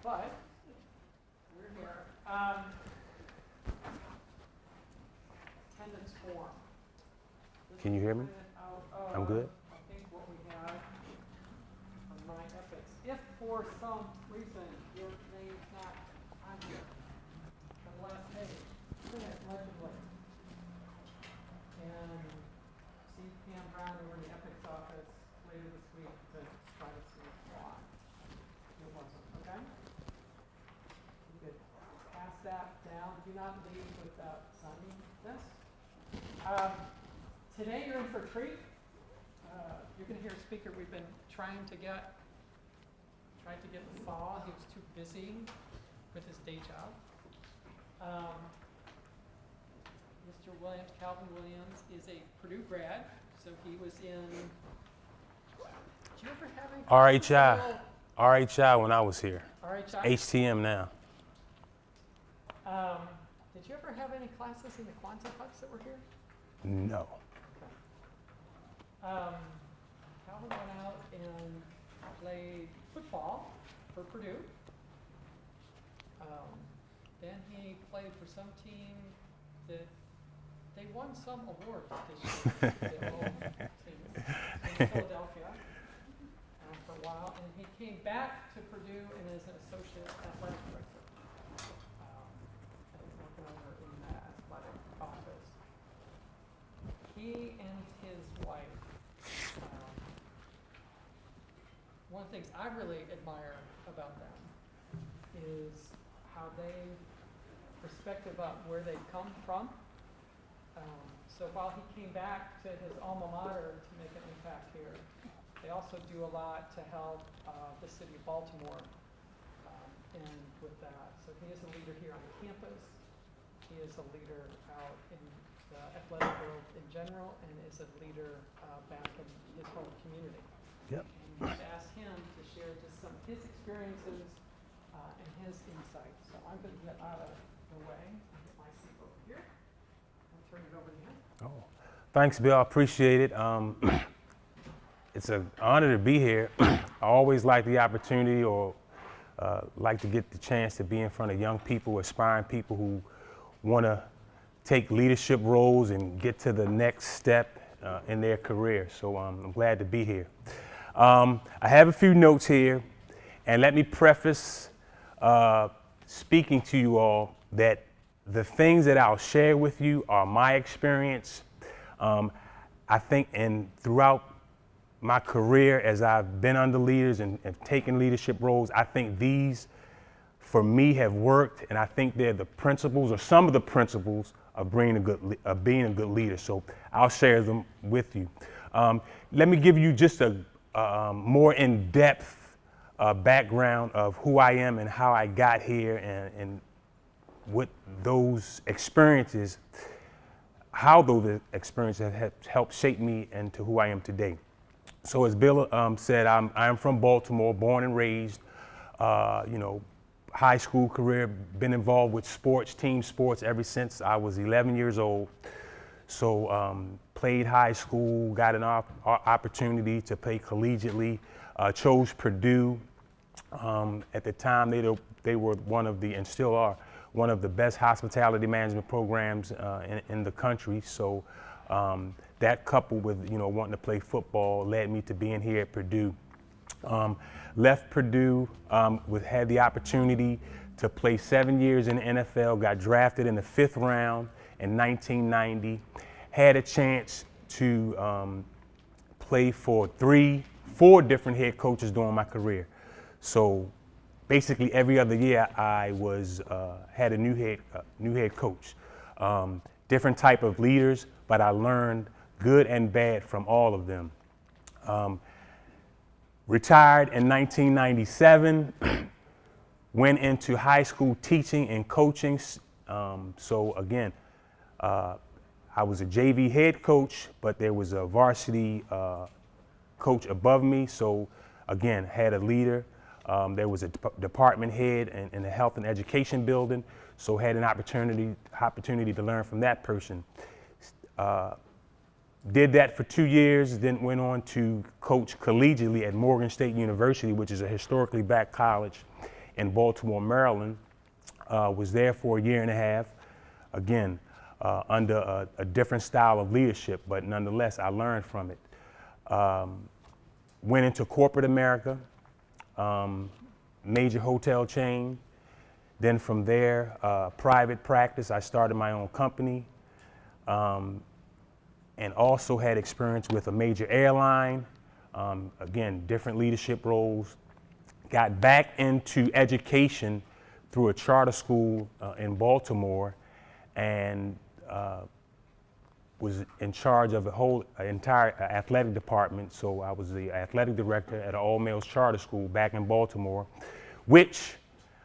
but we're here. Attendance form. Can you hear me? I'm good. I think what we have on my EPICS. If for some reason your name's not on here, the last page, print it legibly. And see Pam Brown over in the EPICS office later this week to try to see why it wasn't, okay? You could pass that down. Do not leave without signing this. Today you're in for a treat. You're going to hear a speaker we've been trying to get in the fall. He was too busy with his day job. Mr. Williams, Calvin Williams, is a Purdue grad, so he was in. Did you ever have any? RHI when I was here. RHI? HTM now. Did you ever have any classes in the Quanta Huts that were here? No. Calvin went out and played football for Purdue. Then he played for some team that they won some awards this year. They all teams in Philadelphia for a while, and he came back to Purdue and is an associate athletic director. And working over in the athletic office. He and his wife. One of the things I really admire about them is how they perspective up where they come from. So while he came back to his alma mater to make an impact here, they also do a lot to help the city of Baltimore and with that. So he is a leader here on campus. He is a leader out in the athletic world in general, and is a leader back in his home community. Yep. And we've asked him to share just some of his experiences and his insights. So I'm going to get out of the way and get my seat over here. I'll turn it over to him. Oh, thanks, Bill. I appreciate it. It's an honor to be here. I always like the opportunity or like to get the chance to be in front of young people, aspiring people who want to take leadership roles and get to the next step in their career. So I'm glad to be here. I have a few notes here, and let me preface speaking to you all that the things that I'll share with you are my experience. I think throughout my career as I've been under leaders and taken leadership roles, I think these for me have worked, and I think they're the principles or some of the principles of being a good leader. So I'll share them with you. Let me give you just a more in-depth background of who I am and how I got here and what those experiences, how those experiences have helped shape me into who I am today. So as Bill said, I'm from Baltimore, born and raised, high school career, been involved with sports, team sports ever since I was 11 years old. So played high school, got an opportunity to play collegiately, chose Purdue. At the time, they were one of the, and still are, one of the best hospitality management programs in the country. So that coupled with wanting to play football led me to being here at Purdue. Left Purdue, had the opportunity to play 7 years in the NFL, got drafted in the 5th round in 1990, had a chance to play for 4 different head coaches during my career. So basically every other year I had a new head coach. Different type of leaders, but I learned good and bad from all of them. Retired in 1997, went into high school teaching and coaching. So again, I was a JV head coach, but there was a varsity coach above me. So again, had a leader. There was a department head in the health and education building. So had an opportunity to learn from that person. Did that for 2 years, then went on to coach collegiately at Morgan State University, which is a historically black college in Baltimore, Maryland. Was there for a year and a half, again, under a different style of leadership, but nonetheless, I learned from it. Went into corporate America, major hotel chain. Then from there, private practice. I started my own company, and also had experience with a major airline. Again, different leadership roles. Got back into education through a charter school in Baltimore, and was in charge of the whole entire athletic department. So I was the athletic director at an all-males charter school back in Baltimore, which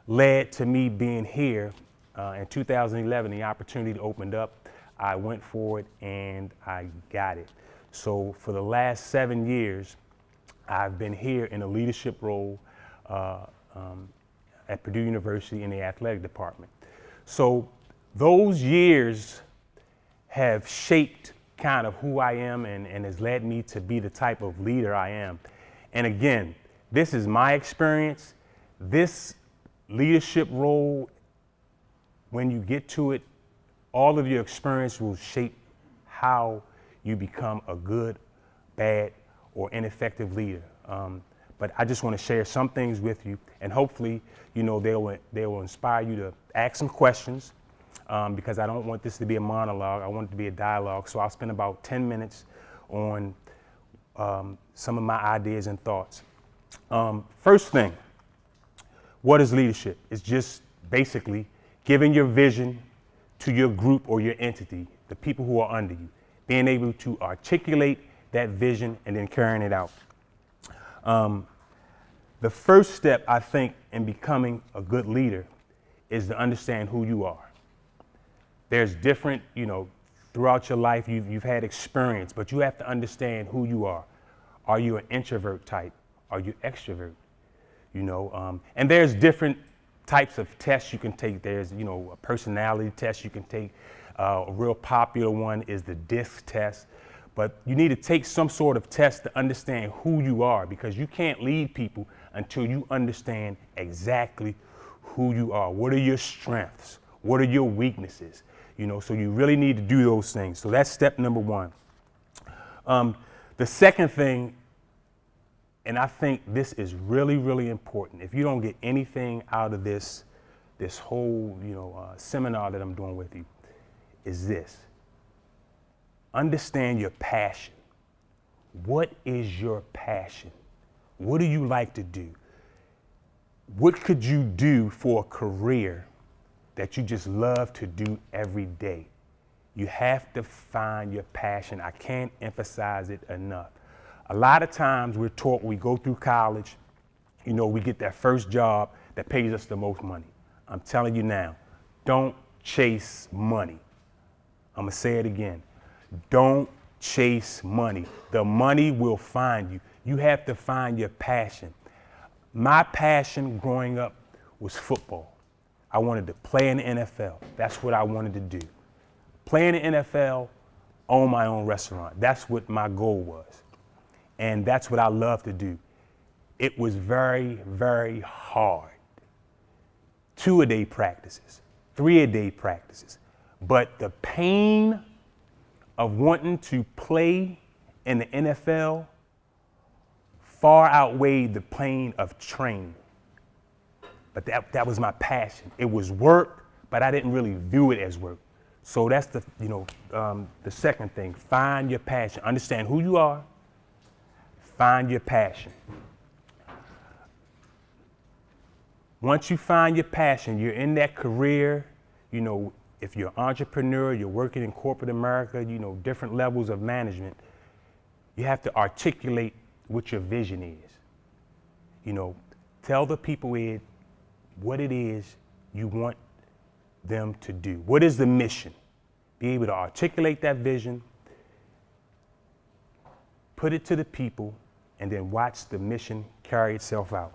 led to me being here in 2011. The opportunity opened up. I went for it and I got it. So for the last 7 years, I've been here in a leadership role at Purdue University in the athletic department. So those years have shaped kind of who I am and has led me to be the type of leader I am. And again, this is my experience. This leadership role, when you get to it, all of your experience will shape how you become a good, bad, or ineffective leader. But I just want to share some things with you, and hopefully, you know, they will inspire you to ask some questions, because I don't want this to be a monologue. I want it to be a dialogue. So I'll spend about 10 minutes on some of my ideas and thoughts. First thing, what is leadership? It's just basically giving your vision to your group or your entity, the people who are under you, being able to articulate that vision and then carrying it out. The first step, I think, in becoming a good leader is to understand who you are. There's different, you know, throughout your life, you've had experience, but you have to understand who you are. Are you an introvert type? Are you extrovert? You know, and there's different types of tests you can take. There's, you know, a personality test you can take. A real popular one is the DISC test. But you need to take some sort of test to understand who you are, because you can't lead people until you understand exactly who you are. What are your strengths? What are your weaknesses? You know, so you really need to do those things. So that's step number one. The second thing, and I think this is really, really important. If you don't get anything out of this whole, you know, seminar that I'm doing with you, is this. Understand your passion. What is your passion? What do you like to do? What could you do for a career that you just love to do every day? You have to find your passion. I can't emphasize it enough. A lot of times we're taught, we go through college, you know, we get that first job that pays us the most money. I'm telling you now, don't chase money. I'm gonna say it again. Don't chase money. The money will find you. You have to find your passion. My passion growing up was football. I wanted to play in the NFL. That's what I wanted to do. Play in the NFL, own my own restaurant. That's what my goal was. And that's what I love to do. It was very, very hard. 2-a-day practices, 3-a-day practices. But the pain of wanting to play in the NFL far outweighed the pain of training. But that was my passion. It was work, but I didn't really view it as work. So that's the, you know, the second thing. Find your passion. Understand who you are. Find your passion. Once you find your passion, you're in that career, you know, if you're an entrepreneur, you're working in corporate America, you know, different levels of management, you have to articulate what your vision is. You know, tell the people what it is you want them to do. What is the mission? Be able to articulate that vision, put it to the people, and then watch the mission carry itself out.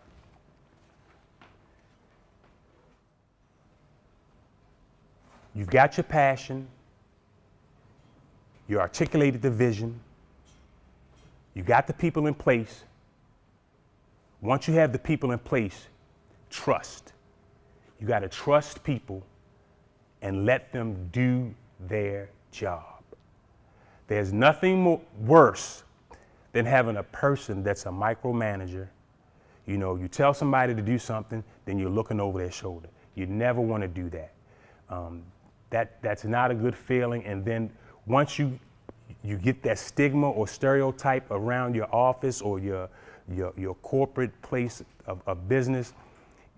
You've got your passion, you articulated the vision, you got the people in place. Once you have the people in place, trust. You got to trust people and let them do their job. There's nothing worse than having a person that's a micromanager. You know, you tell somebody to do something, then you're looking over their shoulder. You never want to do that. That's not a good feeling. And then once you get that stigma or stereotype around your office or your corporate place of business,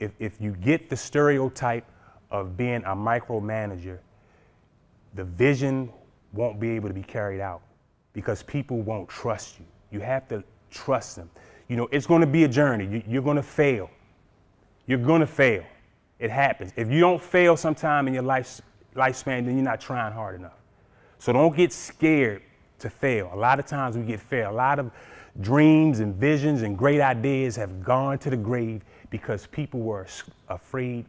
if you get the stereotype of being a micromanager, the vision won't be able to be carried out because people won't trust you. You have to trust them. You know, it's going to be a journey. You're going to fail. You're going to fail. It happens. If you don't fail sometime in your lifespan, then you're not trying hard enough. So don't get scared to fail. A lot of times we get failed. A lot of dreams and visions and great ideas have gone to the grave because people were afraid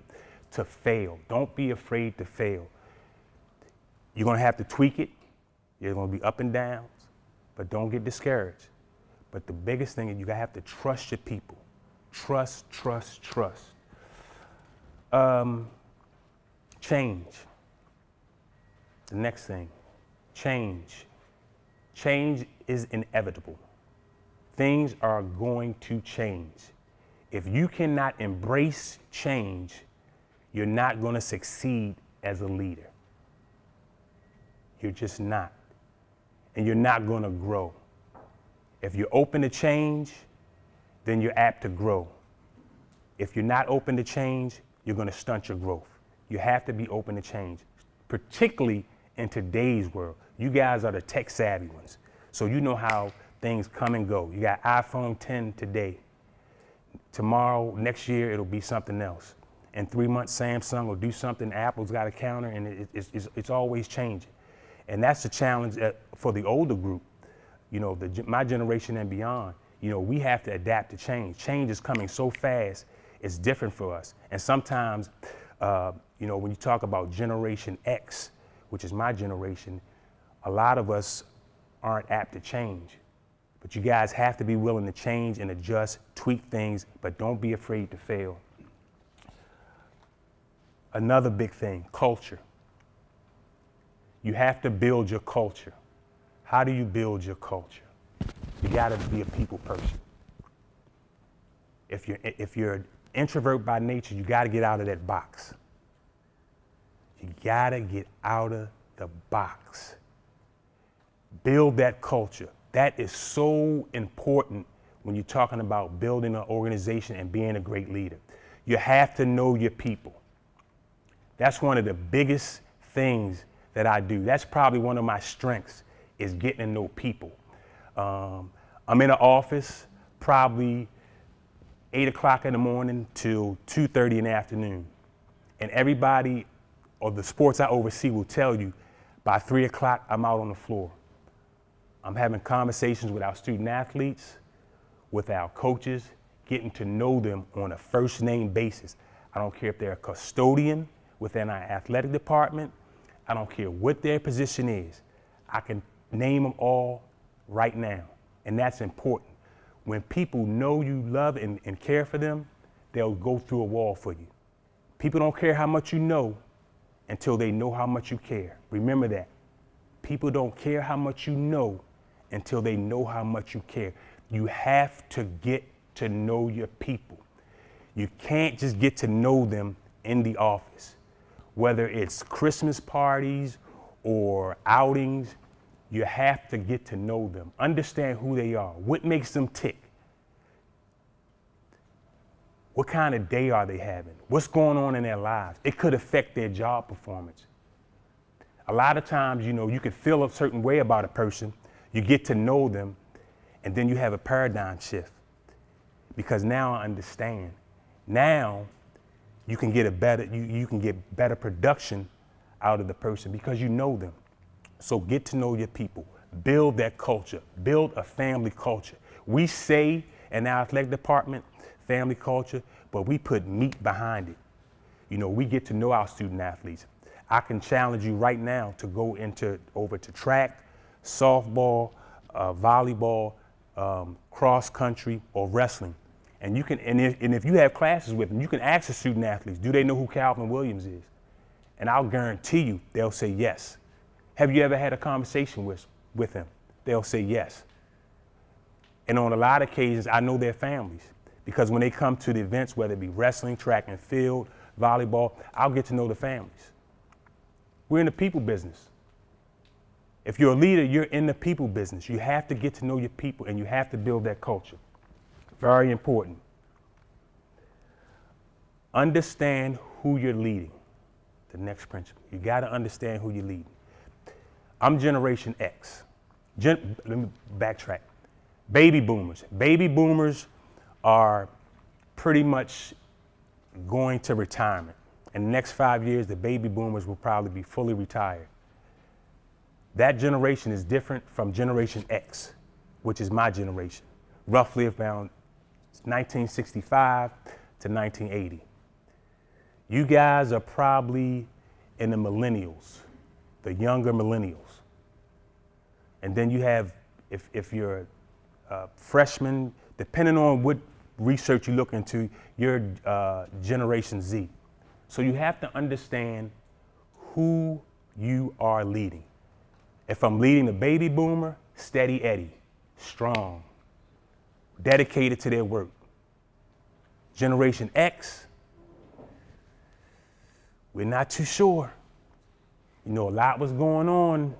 to fail. Don't be afraid to fail. You're going to have to tweak it. You're going to be up and downs, but don't get discouraged. But the biggest thing is you have to trust your people. Trust, trust, trust. Change. The next thing, change. Change is inevitable. Things are going to change. If you cannot embrace change, you're not going to succeed as a leader. You're just not. And you're not going to grow. If you're open to change, then you're apt to grow. If you're not open to change, you're going to stunt your growth. You have to be open to change, particularly in today's world. You guys are the tech savvy ones, so you know how things come and go. You got iPhone 10 today. Tomorrow, next year, it'll be something else. In 3 months, Samsung will do something. Apple's got a counter, and it's always changing. And that's the challenge for the older group, you know, my generation and beyond. You know, we have to adapt to change. Change is coming so fast, it's different for us. And sometimes, you know, when you talk about Generation X, which is my generation, a lot of us aren't apt to change. But you guys have to be willing to change and adjust, tweak things, but don't be afraid to fail. Another big thing, culture. You have to build your culture. How do you build your culture? You gotta be a people person. If you're an introvert by nature, you gotta get out of that box. You gotta get out of the box. Build that culture. That is so important when you're talking about building an organization and being a great leader. You have to know your people. That's one of the biggest things that I do. That's probably one of my strengths, is getting to know people. I'm in an office probably 8 o'clock in the morning till 2:30 in the afternoon. And everybody, or the sports I oversee, will tell you by 3 o'clock, I'm out on the floor. I'm having conversations with our student athletes, with our coaches, getting to know them on a first name basis. I don't care if they're a custodian within our athletic department. I don't care what their position is. I can name them all right now. And that's important. When people know you love and care for them, they'll go through a wall for you. People don't care how much you know until they know how much you care. Remember that. People don't care how much you know until they know how much you care. You have to get to know your people. You can't just get to know them in the office. Whether it's Christmas parties or outings, you have to get to know them. Understand who they are. What makes them tick? What kind of day are they having? What's going on in their lives? It could affect their job performance. A lot of times, you know, you can feel a certain way about a person, you get to know them, and then you have a paradigm shift. Because now I understand. Now you can get you can get better production out of the person because you know them. So get to know your people. Build that culture. Build a family culture. We say in our athletic department, family culture, but we put meat behind it. You know, we get to know our student athletes. I can challenge you right now to go over to track, softball, volleyball, cross country, or wrestling, And if you have classes with them, you can ask the student athletes, do they know who Calvin Williams is? And I'll guarantee you they'll say yes. Have you ever had a conversation with him? They'll say yes. And on a lot of occasions, I know their families, because when they come to the events, whether it be wrestling, track and field, volleyball, I'll get to know the families. We're in the people business. If you're a leader, you're in the people business. You have to get to know your people, and you have to build that culture. Very important. Understand who you're leading. The next principle. You got to understand who you're leading. I'm Generation X. Let me backtrack. Baby boomers. Baby boomers are pretty much going to retirement. In the next 5 years, the baby boomers will probably be fully retired. That generation is different from Generation X, which is my generation, roughly around 1965 to 1980. You guys are probably in the millennials, the younger millennials. And then you have, if you're a freshman, depending on what research you look into, you're Generation Z. So you have to understand who you are leading. If I'm leading the baby boomer, steady Eddie, strong, dedicated to their work. Generation X, we're not too sure. A lot was going on,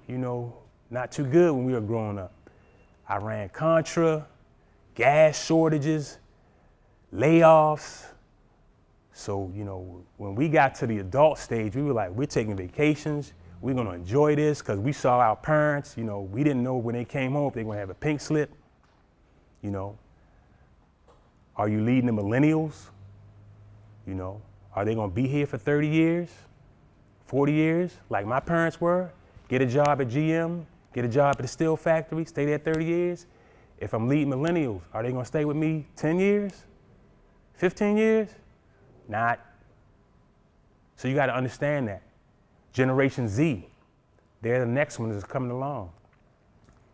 not too good when we were growing up. Iran-Contra, gas shortages, layoffs. So, when we got to the adult stage, we were like, we're taking vacations. We're going to enjoy this because we saw our parents, we didn't know when they came home if they were going to have a pink slip. Are you leading the millennials? Are they going to be here for 30 years, 40 years, like my parents were? Get a job at GM, get a job at the steel factory, stay there 30 years? If I'm leading millennials, are they going to stay with me 10 years, 15 years? Not. So you got to understand that. Generation Z, they're the next one that's coming along.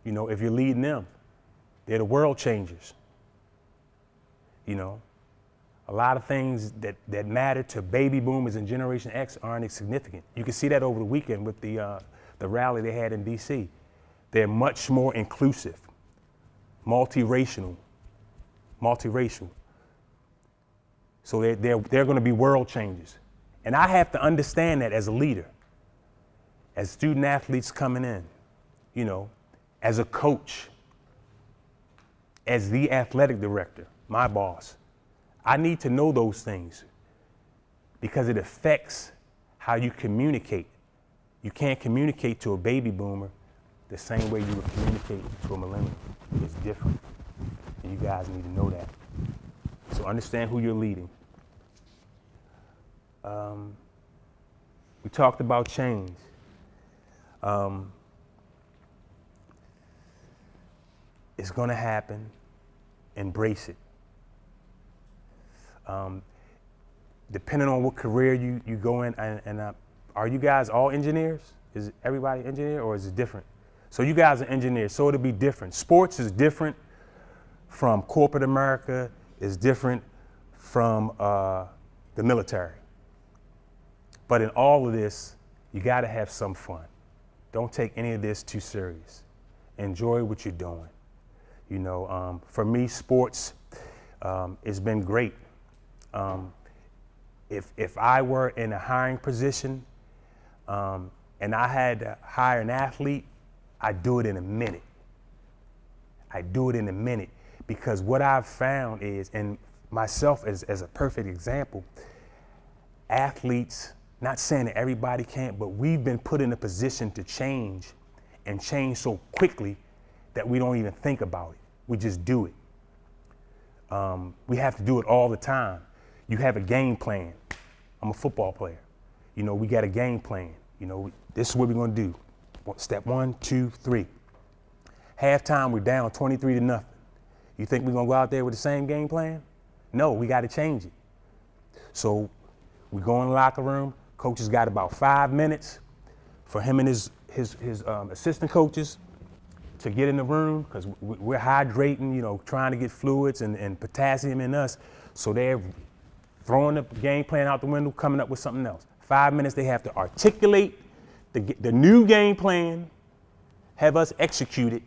If you're leading them, they're the world changers. A lot of things that matter to baby boomers and Generation X aren't significant. You can see that over the weekend with the rally they had in DC. They're much more inclusive, multiracial. So they're going to be world changers. And I have to understand that as a leader, as student athletes coming in, as a coach, as the athletic director, my boss. I need to know those things because it affects how you communicate. You can't communicate to a baby boomer the same way you would communicate to a millennial. It's different. And you guys need to know that. So understand who you're leading. We talked about change. It's going to happen. Embrace it. Depending on what career you go in, and are you guys all engineers? Is everybody engineer or is it different? So you guys are engineers, so it'll be different. Sports is different from corporate America, is different from the military. But in all of this, you gotta have some fun. Don't take any of this too serious. Enjoy what you're doing. For me, sports, it's been great. If I were in a hiring position and I had to hire an athlete, I'd do it in a minute. Because what I've found is, and myself as a perfect example, athletes, not saying that everybody can't, but we've been put in a position to change and change so quickly that we don't even think about it. We just do it. We have to do it all the time. You have a game plan. I'm a football player. We got a game plan. This is what we're gonna do. Step 1, 2, 3. Halftime, we're down 23-0. You think we're gonna go out there with the same game plan? No, we gotta change it. So we go in the locker room. Coach has got about 5 minutes for him and his assistant coaches to get in the room because we're hydrating, you know, trying to get fluids and potassium in us. So they're throwing the game plan out the window, coming up with something else. 5 minutes, they have to articulate the new game plan, have us execute it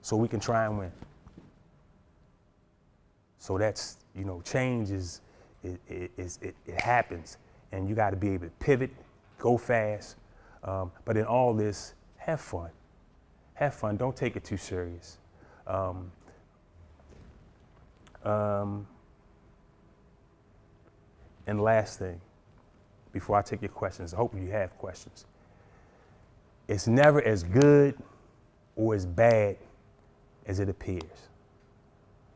so we can try and win. So that's, you know, change it happens, and you got to be able to pivot, go fast, but in all this, have fun. Have fun. Don't take it too serious. And last thing, before I take your questions, I hope you have questions. It's never as good or as bad as it appears.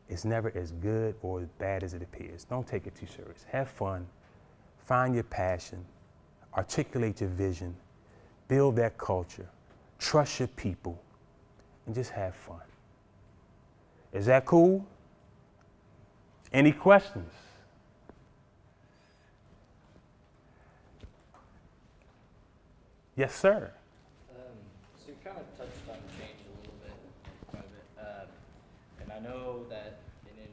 It's never as good or as bad as it appears. Don't take it too serious. Have fun. Find your passion. Articulate your vision. Build that culture. Trust your people. And just have fun. Is that cool? Any questions? Yes, sir. So you kind of touched on change a little bit, quite a bit. And I know that in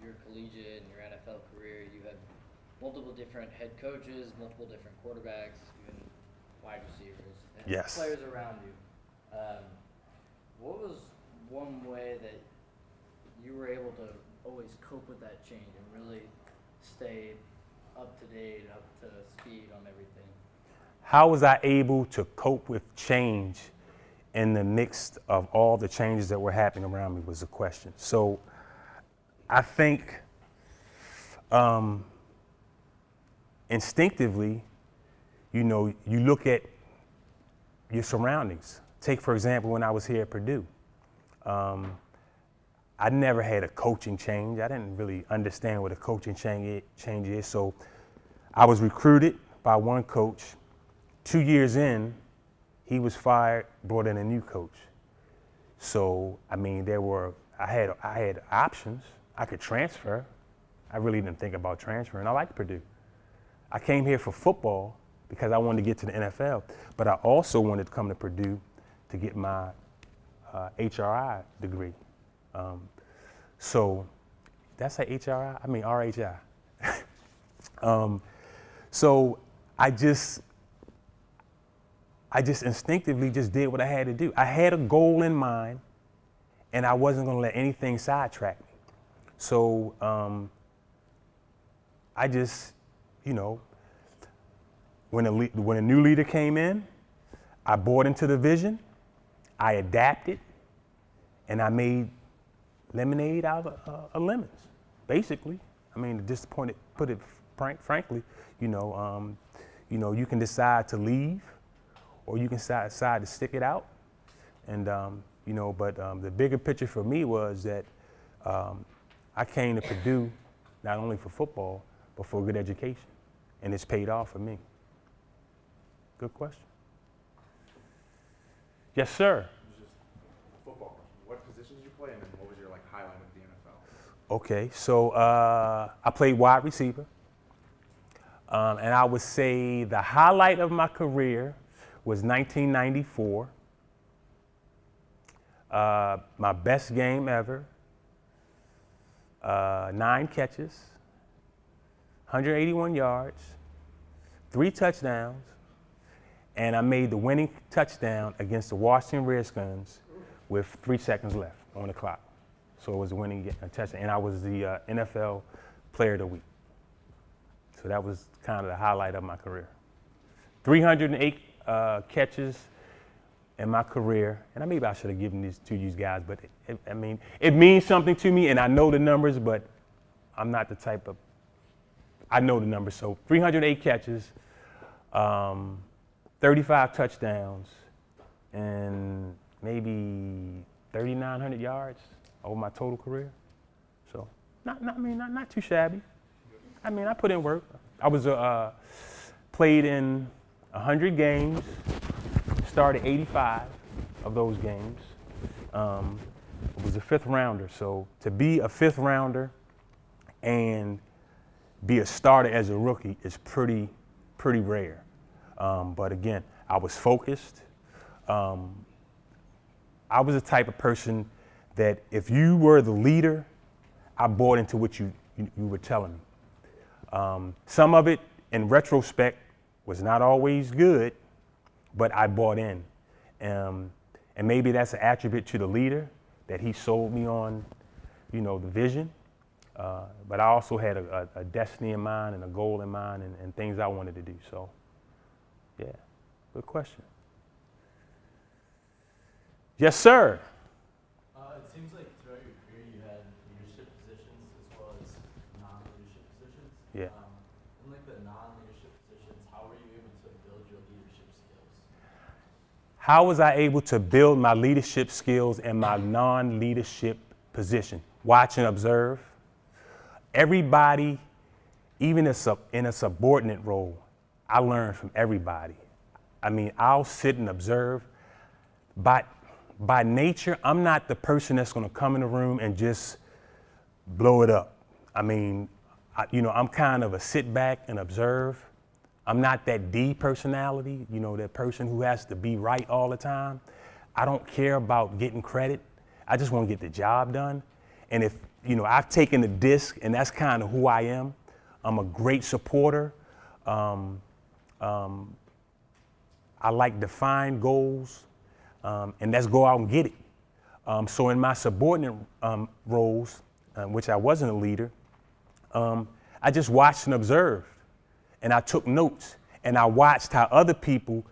your collegiate and your NFL career, you had multiple different head coaches, multiple different quarterbacks, even wide receivers, and Yes. players around you. What was one way that you were able to always cope with that change and really stay up to date, up to speed on everything? How was I able to cope with change in the midst of all the changes that were happening around me was the question. So I think instinctively, you know, you look at your surroundings. Take, for example, when I was here at Purdue. I never had a coaching change. I didn't really understand what a coaching change is. So I was recruited by one coach. 2 years in, he was fired, brought in a new coach. So, I mean, I had options. I could transfer. I really didn't think about transferring. I liked Purdue. I came here for football because I wanted to get to the NFL, but I also wanted to come to Purdue to get my HRI degree. So, that's a HRI? I mean, RHI. So I just instinctively just did what I had to do. I had a goal in mind, and I wasn't going to let anything sidetrack me. So I just, you know, when a new leader came in, I bought into the vision, I adapted, and I made lemonade out of lemons, basically. I mean, just put it frankly, you know, you can decide to leave, or you can decide to stick it out. And, you know, but the bigger picture for me was that I came to Purdue not only for football, but for a good education. And it's paid off for me. Good question. Yes, sir. Just football. What positions did you play, and then what was your highlight of the NFL? Okay, so I played wide receiver. And I would say the highlight of my career was 1994. My best game ever. 9 catches, 181 yards, 3 touchdowns, and I made the winning touchdown against the Washington Redskins with 3 seconds left on the clock. So it was a winning touchdown, and I was the NFL Player of the Week. So that was kind of the highlight of my career. 308 catches in my career, and maybe I should have given these to you guys, but I mean, it means something to me, and I know the numbers, but I'm not the type of, I know the numbers. So 308 catches, 35 touchdowns, and maybe 3,900 yards over my total career. So not too shabby. I mean, I put in work. I was played in 100 games, started 85 of those games. Was a 5th rounder. So to be a 5th rounder and be a starter as a rookie is pretty rare. But again, I was focused. I was the type of person that if you were the leader, I bought into what you were telling me. Some of it, in retrospect, was not always good, but I bought in. And maybe that's an attribute to the leader, that he sold me on, the vision. But I also had a destiny in mind and a goal in mind and things I wanted to do. So, yeah, good question. Yes, sir. It seems like throughout your career you had leadership positions as well as non-leadership positions. Yeah. In like the non-leadership positions, how were you able to build your leadership skills? How was I able to build my leadership skills in my non-leadership position? Watch and observe. Everybody, even in a subordinate role, I learn from everybody. I mean, I'll sit and observe. By nature, I'm not the person that's going to come in the room and just blow it up. I mean, I'm kind of a sit back and observe. I'm not that D personality, that person who has to be right all the time. I don't care about getting credit. I just want to get the job done. And if, I've taken the disc, and that's kind of who I am. I'm a great supporter. I like defined goals, and let's go out and get it. So in my subordinate roles, which I wasn't a leader, I just watched and observed, and I took notes, and I watched how other people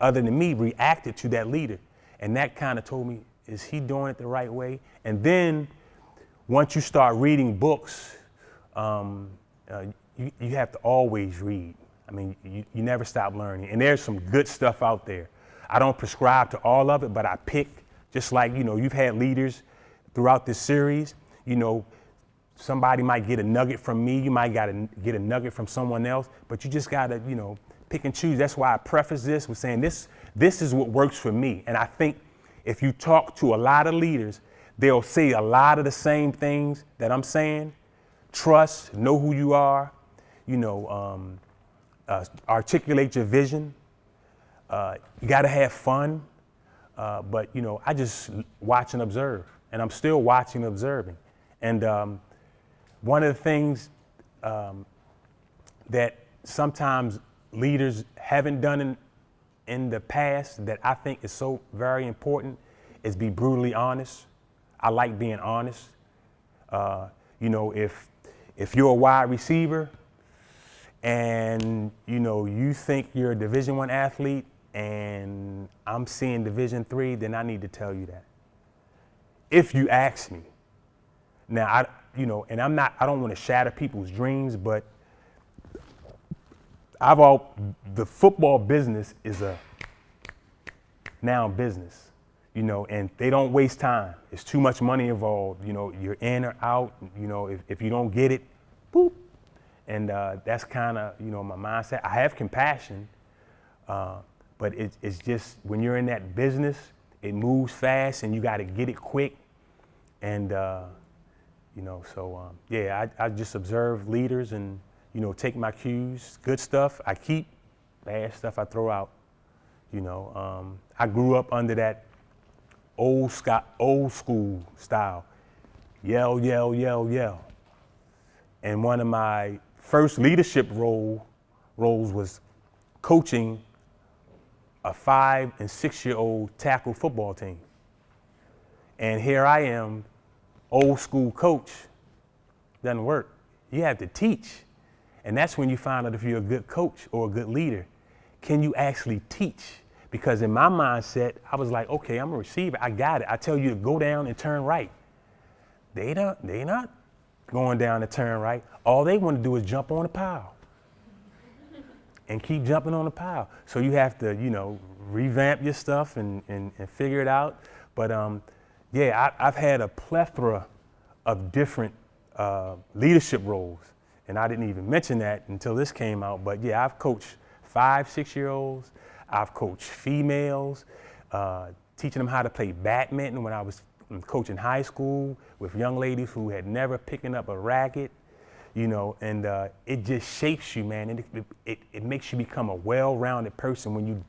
other than me, reacted to that leader. And that kind of told me, is he doing it the right way? And then once you start reading books, you have to always read. I mean, you never stop learning. And there's some good stuff out there. I don't prescribe to all of it, but I pick, just like, you've had leaders throughout this series. Somebody might get a nugget from me. You might get a nugget from someone else, but you just got to, pick and choose. That's why I preface this with saying this is what works for me. And I think if you talk to a lot of leaders, they'll say a lot of the same things that I'm saying. Trust, know who you are, articulate your vision. You got to have fun. But, I just watch and observe, and I'm still watching and observing. And one of the things that sometimes leaders haven't done in the past that I think is so very important is be brutally honest. I like being honest. If you're a wide receiver and, you think you're a Division I athlete and I'm seeing Division III, then I need to tell you that. If you ask me. Now, I don't want to shatter people's dreams, but the football business is a now business, and they don't waste time. It's too much money involved. You're in or out. If you don't get it, boop. And that's kind of, my mindset. I have compassion, but it's just when you're in that business, it moves fast and you got to get it quick. And, I just observe leaders and, take my cues. Good stuff I keep, bad stuff I throw out. I grew up under that old school style. Yell, yell, yell, yell. And one of my first leadership roles was coaching a 5- and 6-year-old tackle football team. And here I am, old school coach. Doesn't work. You have to teach. And that's when you find out if you're a good coach or a good leader. Can you actually teach? Because in my mindset, I was like, okay, I'm a receiver. I got it. I tell you to go down and turn right. They not going down and turn right. All they want to do is jump on the pile and keep jumping on the pile. So you have to, revamp your stuff and figure it out. But I've had a plethora of different leadership roles. And I didn't even mention that until this came out. But yeah, I've coached 5-, 6-year-olds. I've coached females, teaching them how to play badminton when I was coaching high school with young ladies who had never picked up a racket, and it just shapes you, man. And it makes you become a well-rounded person when you